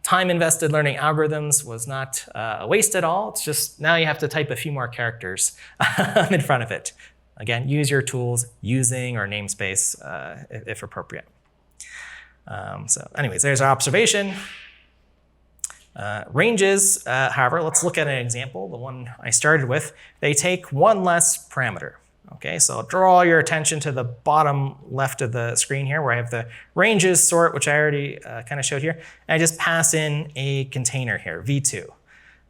time invested learning algorithms was not a waste at all. It's just now you have to type a few more characters in front of it. Again, use your tools, using or namespace if appropriate. So anyways, there's our observation. Ranges, however, let's look at an example, the one I started with. They take one less parameter. Okay, so I'll draw your attention to the bottom left of the screen here where I have the ranges sort, which I already kind of showed here. And I just pass in a container here, v2,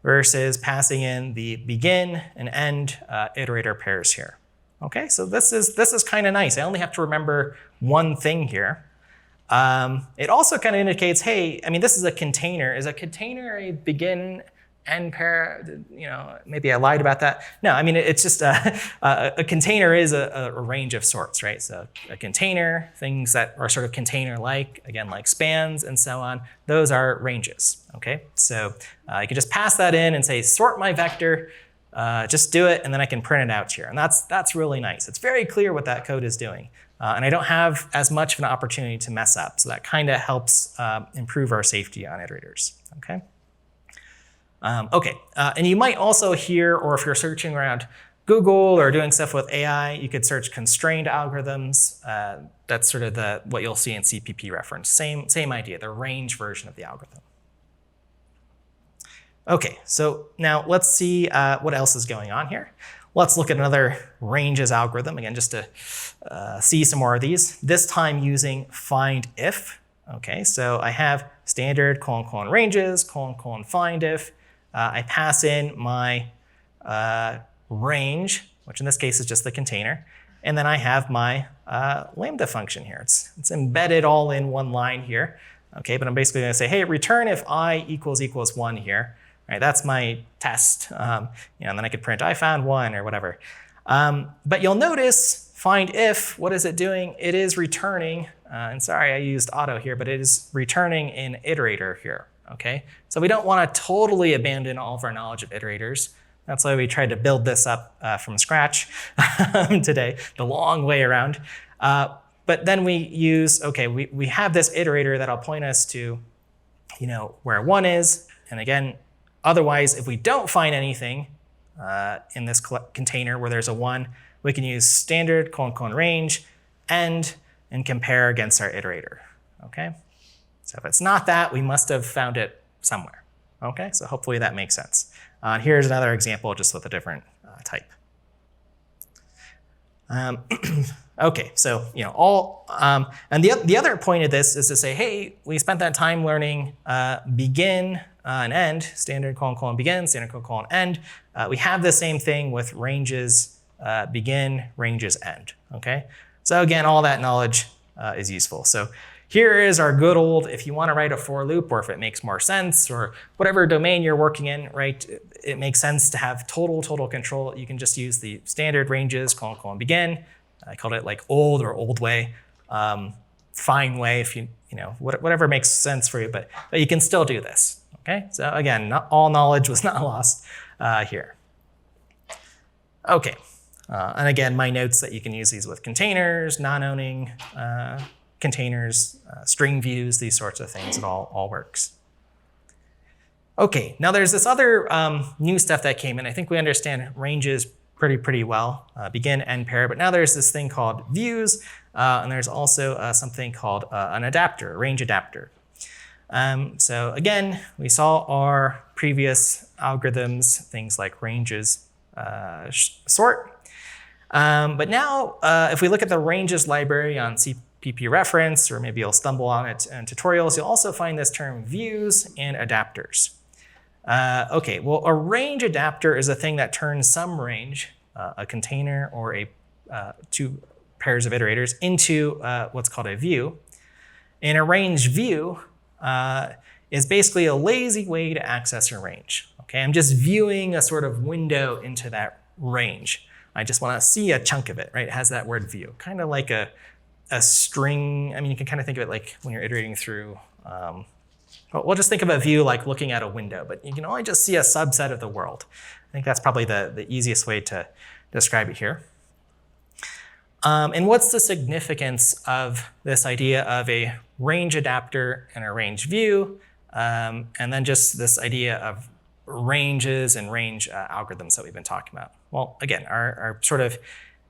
versus passing in the begin and end iterator pairs here. Okay, so this is kind of nice. I only have to remember one thing here. It also kind of indicates, hey, I mean, this is a container. Is a container a begin end pair? You know, maybe I lied about that. No, I mean, it's just a container is a range of sorts, right? So a container, things that are sort of container-like, again, like spans and so on, those are ranges, okay? So you can just pass that in and say, sort my vector, just do it, and then I can print it out here. And that's really nice. It's very clear what that code is doing. And I don't have as much of an opportunity to mess up. So that kind of helps improve our safety on iterators, okay? And you might also hear, or if you're searching around Google or doing stuff with AI, you could search constrained algorithms. That's sort of what you'll see in CPP reference. Same idea, the range version of the algorithm. Okay, so now let's see what else is going on here. Let's look at another ranges algorithm, again, just to see some more of these, this time using find if. Okay, so I have standard : ranges : find if. I pass in my range, which in this case is just the container, and then I have my lambda function here. It's embedded all in one line here. Okay, but I'm basically going to say, hey, return if I equals 1 here. Right, that's my test, and then I could print I found 1 or whatever. But you'll notice find if, what is it doing? It is returning, and sorry I used auto here, but it is returning an iterator here, okay? So we don't want to totally abandon all of our knowledge of iterators. That's why we tried to build this up from scratch today, the long way around. But then we use, okay, we have this iterator that'll point us to, where 1 is, and again, otherwise, if we don't find anything in this container where there's a 1, we can use standard : range, end, and compare against our iterator, okay? So if it's not that, we must have found it somewhere, okay? So hopefully that makes sense. Here's another example just with a different type. Okay, so and the other point of this is to say, hey, we spent that time learning begin and end, standard : begin, standard : end. We have the same thing with ranges begin, ranges end. Okay, so again, all that knowledge is useful. So here is our good old, if you want to write a for loop, or if it makes more sense, or whatever domain you're working in, right? It makes sense to have total control. You can just use the standard ranges : begin. I called it like old or old way, fine way, if whatever makes sense for you, but you can still do this. Okay, so again, not all knowledge was not lost here. Okay, and again, my notes that you can use these with containers, non-owning containers, string views, these sorts of things. It all works. Okay, now there's this other new stuff that came in. I think we understand ranges pretty well, begin, end pair, but now there's this thing called views, and there's also something called an adapter, a range adapter. So again, we saw our previous algorithms, things like ranges sort. But now, if we look at the ranges library on CPP reference, or maybe you'll stumble on it in tutorials, you'll also find this term views and adapters. Okay, well, a range adapter is a thing that turns some range, a container or two pairs of iterators, into what's called a view. And a range view is basically a lazy way to access a range. Okay, I'm just viewing a sort of window into that range. I just want to see a chunk of it, right? It has that word view, kind of like a string. I mean, you can kind of think of it like when you're iterating through. We'll just think of a view like looking at a window, but you can only just see a subset of the world. I think that's probably the easiest way to describe it here. And what's the significance of this idea of a range adapter and a range view, and then just this idea of ranges and range algorithms that we've been talking about? Well, again, our sort of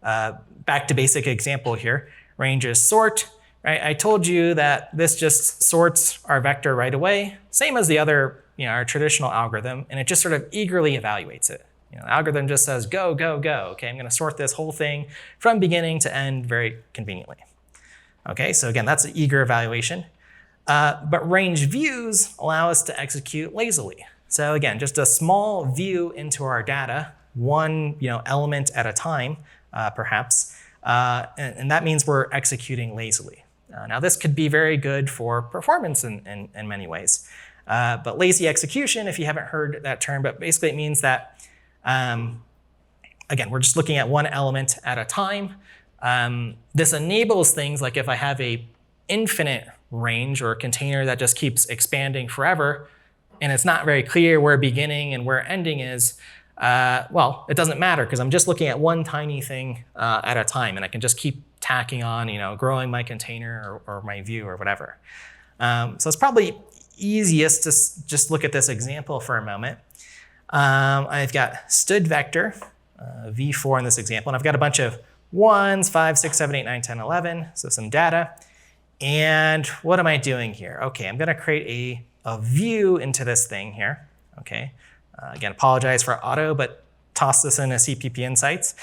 back to basic example here, ranges sort. Right? I told you that this just sorts our vector right away, same as the other our traditional algorithm, and it just sort of eagerly evaluates it. The algorithm just says, go, go, go. Okay, I'm going to sort this whole thing from beginning to end very conveniently. Okay, so again, that's an eager evaluation. But range views allow us to execute lazily. So again, just a small view into our data, one element at a time, perhaps, and that means we're executing lazily. Now, this could be very good for performance in many ways. But lazy execution, if you haven't heard that term, but basically it means that again, we're just looking at one element at a time. This enables things like if I have a infinite range or a container that just keeps expanding forever, and it's not very clear where beginning and where ending is, well, it doesn't matter because I'm just looking at one tiny thing at a time, and I can just keep tacking on, growing my container or my view or whatever. So it's probably easiest to just look at this example for a moment. I've got std vector, v4 in this example, and I've got a bunch of 1s, 5, 6, 7, 8, 9, 10, 11, so some data. And what am I doing here? Okay, I'm going to create a view into this thing here. Okay, again, apologize for auto, but toss this in as CPP Insights.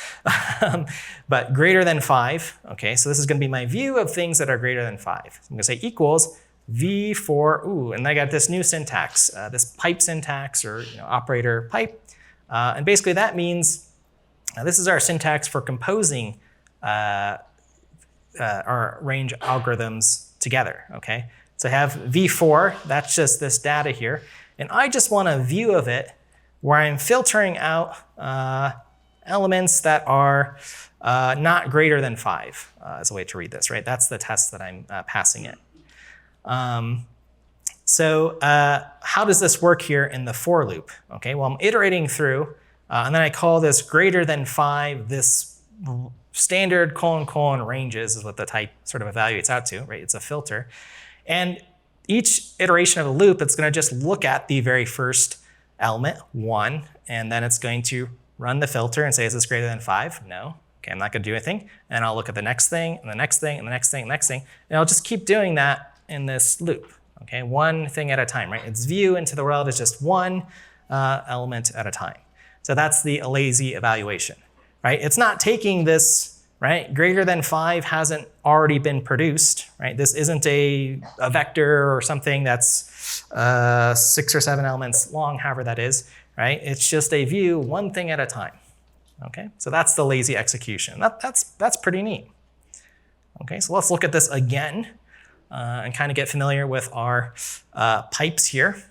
But greater than 5. Okay, so this is going to be my view of things that are greater than 5. So I'm going to say equals v4, ooh, and I got this new syntax, this pipe syntax or operator pipe. And basically that means this is our syntax for composing our range algorithms together, okay? So I have v4, that's just this data here, and I just want a view of it where I'm filtering out elements that are not greater than 5 as a way to read this, right? That's the test that I'm passing it. So how does this work here in the for loop? Okay, well, I'm iterating through, and then I call this greater than 5, this standard : ranges is what the type sort of evaluates out to, right? It's a filter. And each iteration of the loop, it's going to just look at the very first element, 1, and then it's going to run the filter and say, is this greater than 5? No. Okay, I'm not going to do anything. And I'll look at the next thing, and the next thing, and the next thing, and the next thing. And I'll just keep doing that in this loop. Okay, one thing at a time, right? Its view into the world is just one element at a time. So that's the lazy evaluation, right? It's not taking this, right? Greater than 5 hasn't already been produced, right? This isn't a vector or something that's 6 or 7 elements long, however that is, right? It's just a view, one thing at a time. Okay, so that's the lazy execution. That's pretty neat. Okay, so let's look at this again and kind of get familiar with our pipes here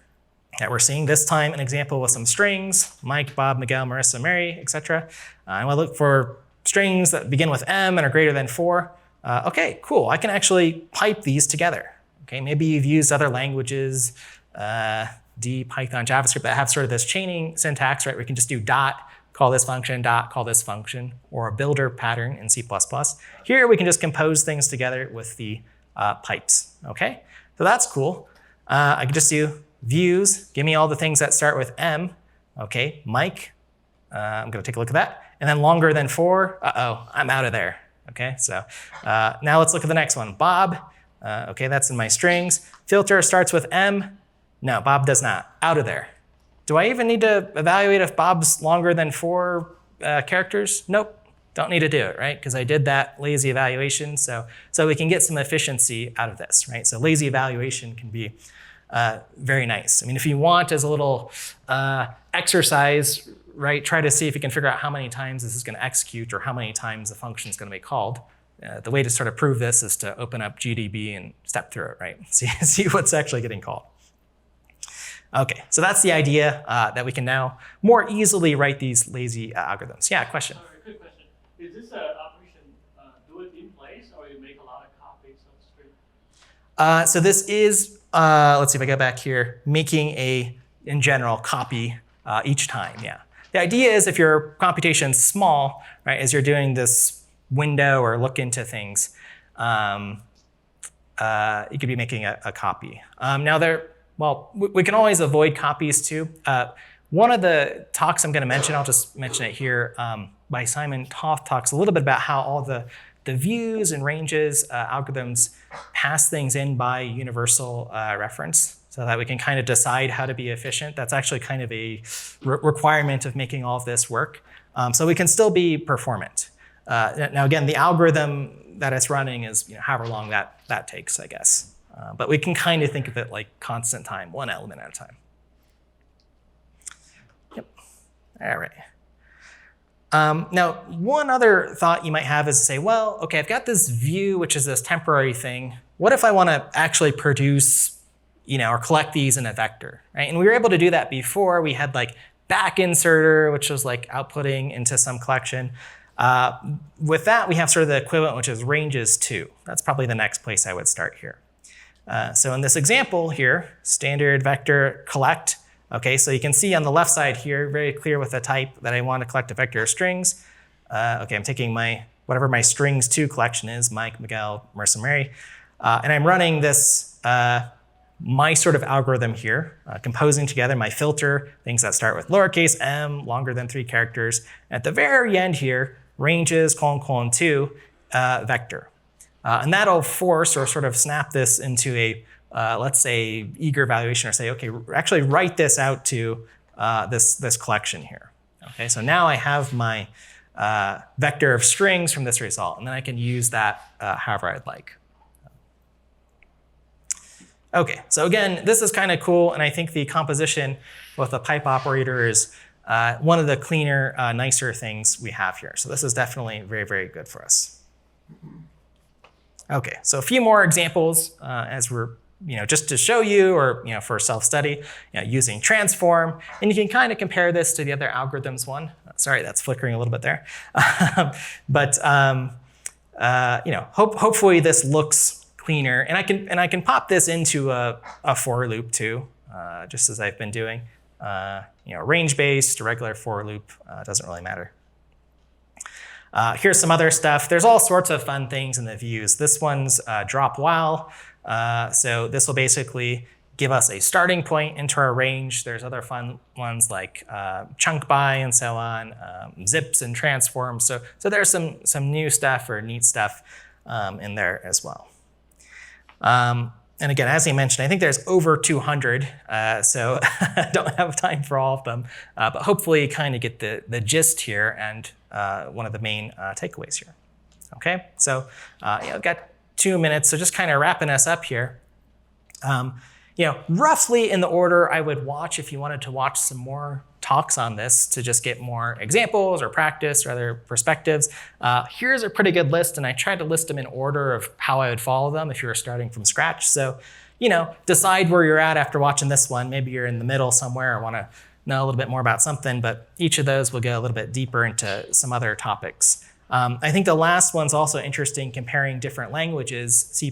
that we're seeing. This time an example with some strings, Mike, Bob, Miguel, Marissa, Mary, etc. I want to look for strings that begin with M and are greater than 4. Okay, cool, I can actually pipe these together. Okay, maybe you've used other languages, D, Python, JavaScript that have sort of this chaining syntax, right? Where we can just do dot, call this function, dot, call this function, or a builder pattern in C++. Here we can just compose things together with the pipes, okay? So that's cool. I can just do views, give me all the things that start with M, okay, Mike, I'm gonna take a look at that, and then longer than 4, uh-oh, I'm out of there, okay? So now let's look at the next one, Bob, okay, that's in my strings. Filter starts with M, no, Bob does not, out of there. Do I even need to evaluate if Bob's longer than 4 characters? Nope, don't need to do it, right? Because I did that lazy evaluation, so we can get some efficiency out of this, right? So lazy evaluation can be very nice. I mean, if you want as a little exercise, right, try to see if you can figure out how many times this is going to execute or how many times the function is going to be called. The way to sort of prove this is to open up GDB and step through it, right? See what's actually getting called. Okay, so that's the idea that we can now more easily write these lazy algorithms. Yeah, question? Quick question. Is this operation do it in place, or you make a lot of copies of string? So this is, let's see if I go back here, making in general, copy each time, yeah. The idea is if your computation's small, right, as you're doing this window or look into things, you could be making a copy. Now well, we can always avoid copies too. One of the talks I'm going to mention, I'll just mention it here, by Simon Toth talks a little bit about how all the views and ranges algorithms pass things in by universal reference. so that we can kind of decide how to be efficient. That's actually kind of a requirement of making all of this work. So we can still be performant. Now again, the algorithm that it's running is however long that takes, I guess. But we can kind of think of it like constant time, one element at a time. Yep. All right. Now, one other thought you might have is to say, well, OK, I've got this view, which is this temporary thing. What if I want to actually produce, or collect these in a vector, right? And we were able to do that before. We had like back inserter, which was like outputting into some collection. With that, we have sort of the equivalent, which is ranges 2. That's probably the next place I would start here. So in this example here, standard vector collect. OK, so you can see on the left side here, very clear with the type that I want to collect a vector of strings. OK, I'm taking whatever my strings 2 collection is, Mike, Miguel, Marissa, Mary. And I'm running this, my sort of algorithm here, composing together my filter, things that start with lowercase m, longer than 3 characters. At the very end here, ranges, : 2, vector. And that'll force or sort of snap this into a, let's say, eager evaluation, or say, OK, actually write this out to this collection here. OK, so now I have my vector of strings from this result. And then I can use that however I'd like. OK, so again, this is kind of cool. And I think the composition with the pipe operator is one of the cleaner, nicer things we have here. So this is definitely very, very good for us. OK, so a few more examples as we're, just to show you, or for self-study, using transform. And you can kind of compare this to the other algorithms one. Sorry, that's flickering a little bit there. But hopefully this looks cleaner, and I can pop this into a for loop too, just as I've been doing. Range-based, regular for loop, doesn't really matter. Here's some other stuff. There's all sorts of fun things in the views. This one's drop while. So this will basically give us a starting point into our range. There's other fun ones like chunk by and so on, zips and transforms. So there's some new stuff or neat stuff in there as well. And again, as I mentioned, I think there's over 200, so I don't have time for all of them. But hopefully you kind of get the gist here and one of the main takeaways here. OK, so I've got 2 minutes, so just kind of wrapping us up here. Roughly in the order I would watch if you wanted to watch some more talks on this to just get more examples or practice or other perspectives. Here's a pretty good list, and I tried to list them in order of how I would follow them if you were starting from scratch. So, decide where you're at after watching this one. Maybe you're in the middle somewhere or want to know a little bit more about something, but each of those will go a little bit deeper into some other topics. I think the last one's also interesting, comparing different languages, C++,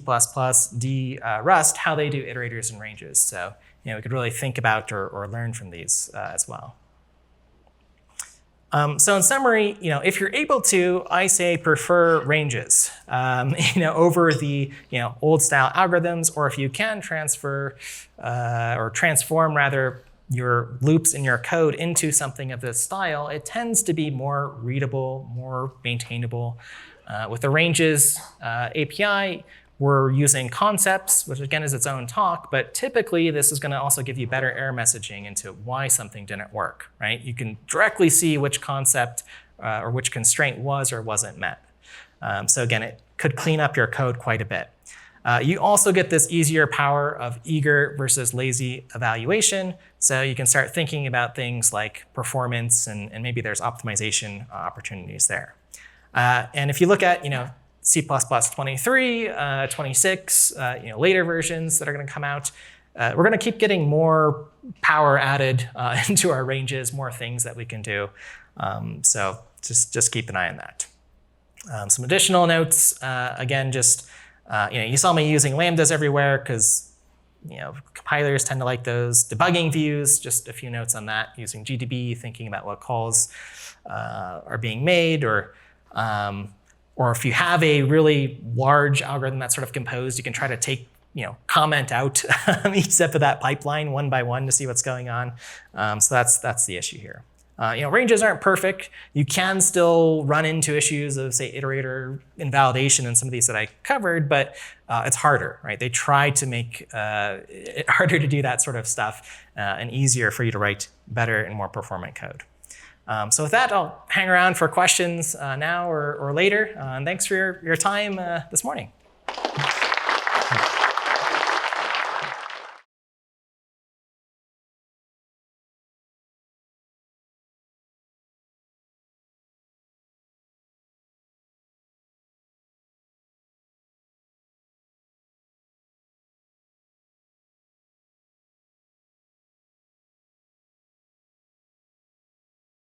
D, Rust, how they do iterators and ranges. So we could really think about or learn from these as well. So in summary, if you're able to, I say prefer ranges, over the old style algorithms, or if you can transfer or transform rather your loops in your code into something of this style, it tends to be more readable, more maintainable. With the ranges API, we're using concepts, which again is its own talk, but typically this is going to also give you better error messaging into why something didn't work, right? You can directly see which concept or which constraint was or wasn't met. So again, it could clean up your code quite a bit. You also get this easier power of eager versus lazy evaluation. So you can start thinking about things like performance, and maybe there's optimization opportunities there. And if you look at C++ 23, 26, later versions that are going to come out, we're going to keep getting more power added into our ranges, more things that we can do. So just keep an eye on that. Some additional notes, again, just you saw me using lambdas everywhere because compilers tend to like those. Debugging views, just a few notes on that. Using GDB, thinking about what calls are being made, or if you have a really large algorithm that's sort of composed, you can try to take comment out each step of that pipeline one by one to see what's going on. So that's the issue here. Ranges aren't perfect. You can still run into issues of, say, iterator invalidation and some of these that I covered, but it's harder, right? They try to make it harder to do that sort of stuff and easier for you to write better and more performant code. So with that, I'll hang around for questions now or later. And thanks for your time this morning.